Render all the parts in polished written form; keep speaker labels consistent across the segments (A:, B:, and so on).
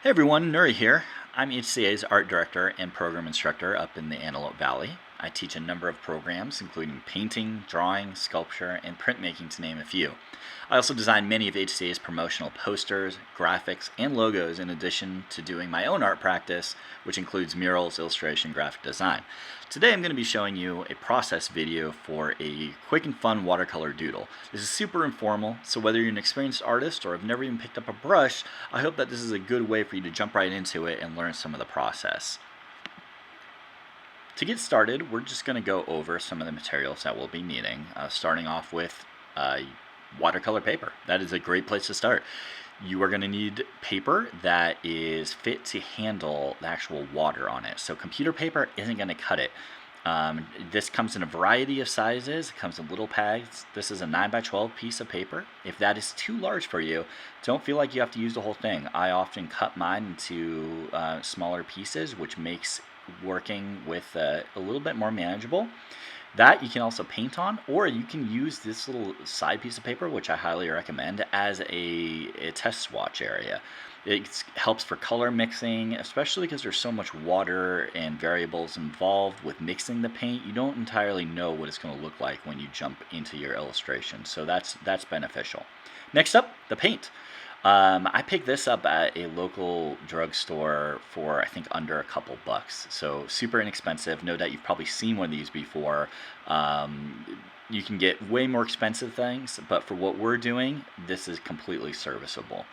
A: Hey everyone, Nuri here. I'm HCA's art director and program instructor up in the Antelope Valley. I teach a number of programs, including painting, drawing, sculpture, and printmaking, to name a few. I also design many of HCA's promotional posters, graphics, and logos, in addition to doing my own art practice, which includes murals, illustration, graphic design. Today I'm going to be showing you a process video for a quick and fun watercolor doodle. This is super informal, so whether you're an experienced artist or have never even picked up a brush, I hope that this is a good way for you to jump right into it and learn some of the process. To get started, we're just going to go over some of the materials that we'll be needing, starting off with watercolor paper. That is a great place to start. You are going to need paper that is fit to handle the actual water on it. So computer paper isn't going to cut it. This comes in a variety of sizes. It comes in little pads. This is a 9x12 piece of paper. If that is too large for you, don't feel like you have to use the whole thing. I often cut mine into smaller pieces, which makes working with a little bit more manageable. That you can also paint on, or you can use this little side piece of paper, which I highly recommend, as a test swatch area. It helps for color mixing, especially because there's so much water and variables involved with mixing the paint. You don't entirely know what it's going to look like when you jump into your illustration, so that's beneficial. Next up, the paint. I picked this up at a local drugstore for, I think, under a couple bucks. So super inexpensive. No doubt you've probably seen one of these before. You can get way more expensive things, but for what we're doing, this is completely serviceable.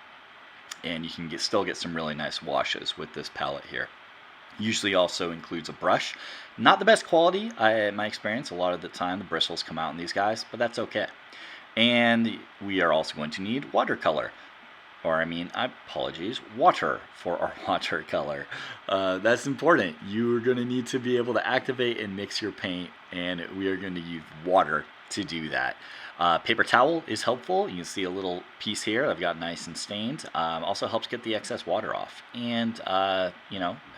A: And you can still get some really nice washes with this palette here. Usually also includes a brush. Not the best quality, in my experience. A lot of the time the bristles come out in these guys, but that's okay. And we are also going to need watercolor. Apologies, water for our watercolor. That's important. You are going to need to be able to activate and mix your paint, and we are going to use water to do that. Paper towel is helpful. You can see a little piece here I've got nice and stained. Also helps get the excess water off, and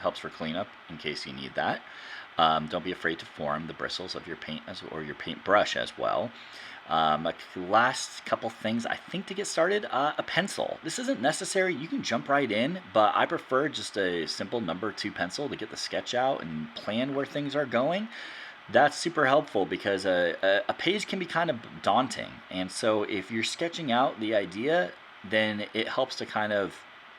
A: helps for cleanup in case you need that. Don't be afraid to form the bristles of your paint or your paintbrush as well. Last couple things I think to get started, a pencil. This isn't necessary, you can jump right in, but I prefer just a simple number 2 pencil to get the sketch out and plan where things are going. That's super helpful because a page can be kind of daunting, and so if you're sketching out the idea, then it helps to kind of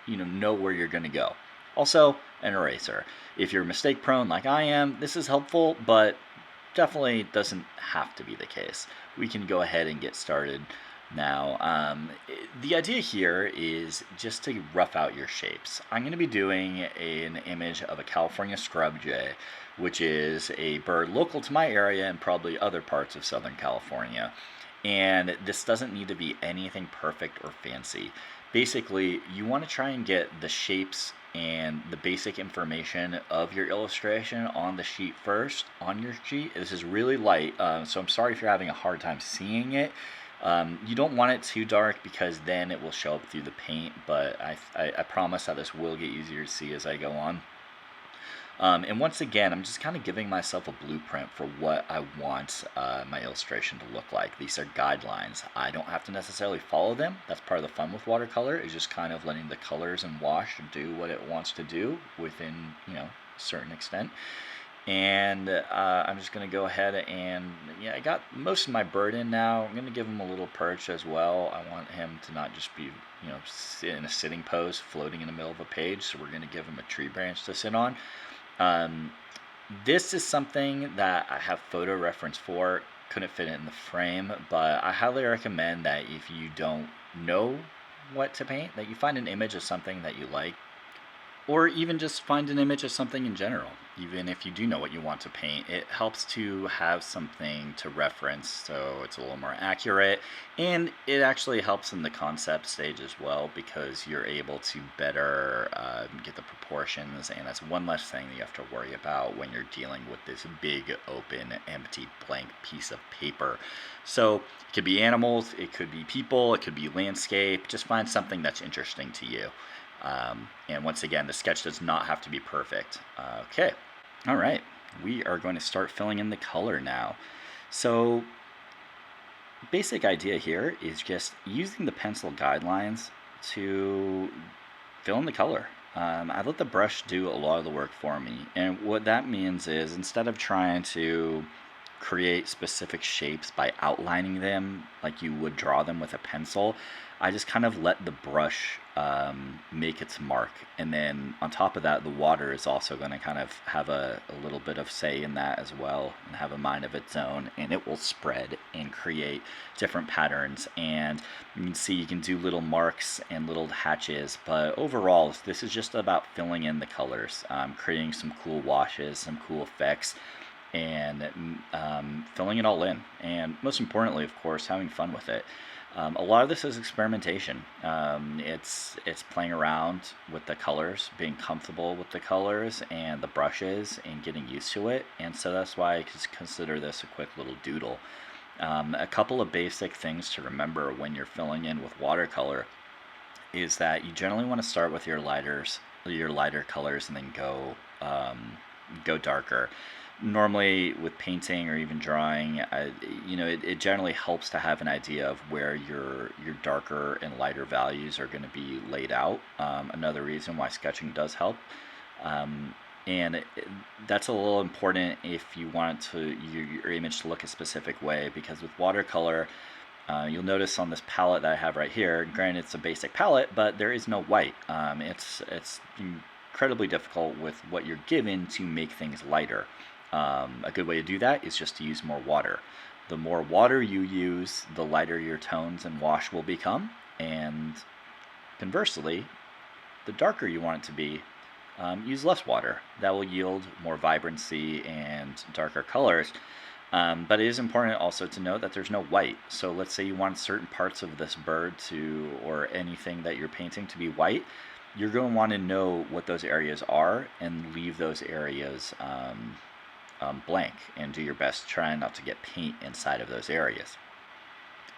A: know where you're going to go. Also, an eraser. If you're mistake prone like I am, this is helpful, but definitely doesn't have to be the case. We can go ahead and get started now. The idea here is just to rough out your shapes. I'm going to be doing an image of a California scrub jay, which is a bird local to my area and probably other parts of Southern California. And this doesn't need to be anything perfect or fancy. Basically, you want to try and get the shapes and the basic information of your illustration on the sheet first, on your sheet. This is really light, so I'm sorry if you're having a hard time seeing it. You don't want it too dark because then it will show up through the paint, but I promise that this will get easier to see as I go on. And once again, I'm just kind of giving myself a blueprint for what I want my illustration to look like. These are guidelines. I don't have to necessarily follow them. That's part of the fun with watercolor, is just kind of letting the colors and wash do what it wants to do within, a certain extent. And I'm just going to go ahead and, I got most of my bird in now. I'm going to give him a little perch as well. I want him to not just be, in a sitting pose, floating in the middle of a page. So we're going to give him a tree branch to sit on. This is something that I have photo reference for. Couldn't fit it in the frame, but I highly recommend that if you don't know what to paint, that you find an image of something that you like, or even just find an image of something in general. Even if you do know what you want to paint, it helps to have something to reference, so it's a little more accurate, and it actually helps in the concept stage as well, because you're able to better get the proportions, and that's one less thing that you have to worry about when you're dealing with this big, open, empty, blank piece of paper. So it could be animals, it could be people, it could be landscape. Just find something that's interesting to you. And once again, the sketch does not have to be perfect. Okay, all right, we are going to start filling in the color now. So basic idea here is just using the pencil guidelines to fill in the color. I let the brush do a lot of the work for me. And what that means is instead of trying to create specific shapes by outlining them like you would draw them with a pencil, I just kind of let the brush make its mark. And then on top of that, the water is also going to kind of have a little bit of say in that as well and have a mind of its own. And it will spread and create different patterns. And you can see you can do little marks and little hatches. But overall, this is just about filling in the colors, creating some cool washes, some cool effects, and filling it all in. And most importantly, of course, having fun with it. A lot of this is experimentation. It's playing around with the colors, being comfortable with the colors and the brushes, and getting used to it. And so that's why I just consider this a quick little doodle. A couple of basic things to remember when you're filling in with watercolor is that you generally want to start with your lighter colors, and then go darker. Normally with painting or even drawing, it generally helps to have an idea of where your darker and lighter values are going to be laid out. Another reason why sketching does help. And that's a little important if you want your image to look a specific way, because with watercolor, you'll notice on this palette that I have right here, granted it's a basic palette, but there is no white. It's incredibly difficult with what you're given to make things lighter. A good way to do that is just to use more water. The more water you use, the lighter your tones and wash will become, and conversely, the darker you want it to be, use less water. That will yield more vibrancy and darker colors. But it is important also to note that there's no white. So let's say you want certain parts of this bird or anything that you're painting to be white. You're going to want to know what those areas are and leave those areas blank, and do your best trying not to get paint inside of those areas.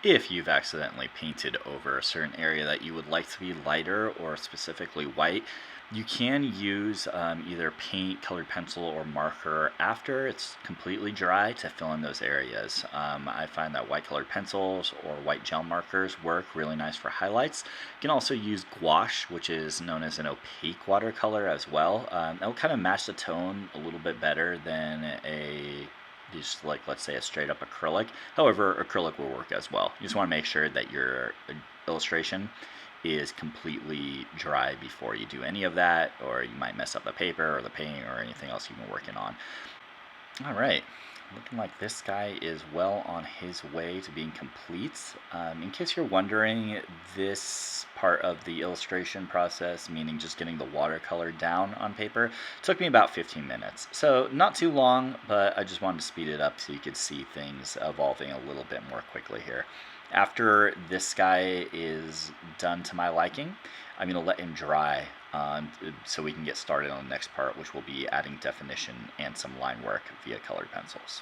A: If you've accidentally painted over a certain area that you would like to be lighter or specifically white, you can use either paint, colored pencil, or marker after it's completely dry to fill in those areas. I find that white colored pencils or white gel markers work really nice for highlights. You can also use gouache, which is known as an opaque watercolor as well. That will kind of match the tone a little bit better than just like, let's say, a straight up acrylic. However, acrylic will work as well. You just want to make sure that your illustration is completely dry before you do any of that, or you might mess up the paper or the paint or anything else you've been working on. All right, looking like this guy is well on his way to being complete. In case you're wondering, this part of the illustration process, meaning just getting the watercolor down on paper, took me about 15 minutes. So not too long, but I just wanted to speed it up so you could see things evolving a little bit more quickly here. After this guy is done to my liking, I'm going to let him dry so we can get started on the next part, which will be adding definition and some line work via colored pencils.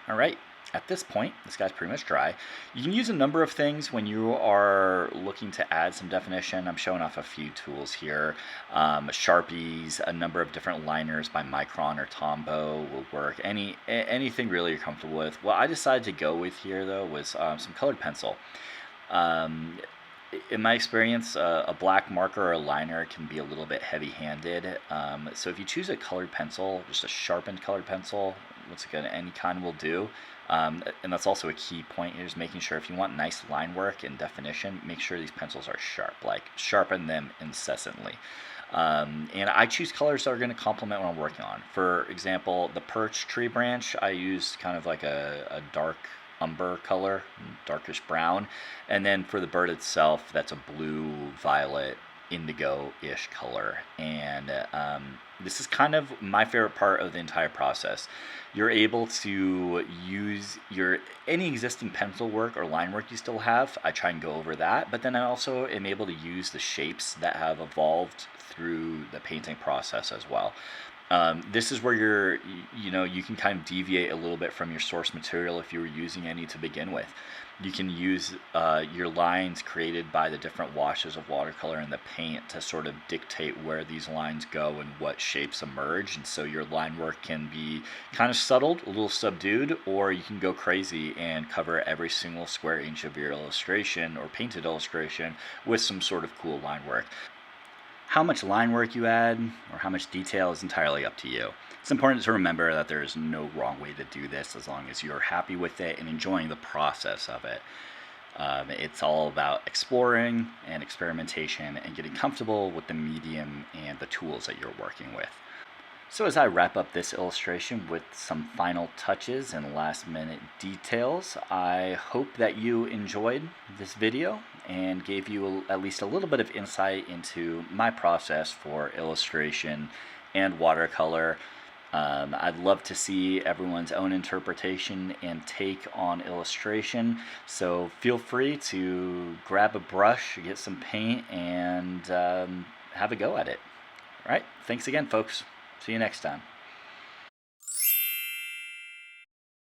A: All right, at this point, this guy's pretty much dry. You can use a number of things when you are looking to add some definition. I'm showing off a few tools here. Sharpies, a number of different liners by Micron or Tombow will work. Anything really you're comfortable with. What I decided to go with here, though, was some colored pencil. In my experience, a black marker or a liner can be a little bit heavy-handed. So if you choose a colored pencil, just a sharpened colored pencil, once again, any kind will do. And that's also a key point here, is making sure if you want nice line work and definition, make sure these pencils are sharp. Like, sharpen them incessantly. And I choose colors that are going to complement what I'm working on. For example, the perch tree branch, I used kind of like a dark umber color, darkish brown. And then for the bird itself, that's a blue, violet, indigo-ish color. And this is kind of my favorite part of the entire process. You're able to use any existing pencil work or line work you still have. I try and go over that, but then I also am able to use the shapes that have evolved through the painting process as well. This is where you can kind of deviate a little bit from your source material if you were using any to begin with. You can use your lines created by the different washes of watercolor and the paint to sort of dictate where these lines go and what shapes emerge. And so your line work can be kind of subtle, a little subdued, or you can go crazy and cover every single square inch of your illustration or painted illustration with some sort of cool line work. How much line work you add or how much detail is entirely up to you. It's important to remember that there is no wrong way to do this as long as you're happy with it and enjoying the process of it. It's all about exploring and experimentation and getting comfortable with the medium and the tools that you're working with. So as I wrap up this illustration with some final touches and last minute details, I hope that you enjoyed this video and gave you at least a little bit of insight into my process for illustration and watercolor. I'd love to see everyone's own interpretation and take on illustration, so feel free to grab a brush, get some paint, and have a go at it. All right, thanks again, folks. See you next time.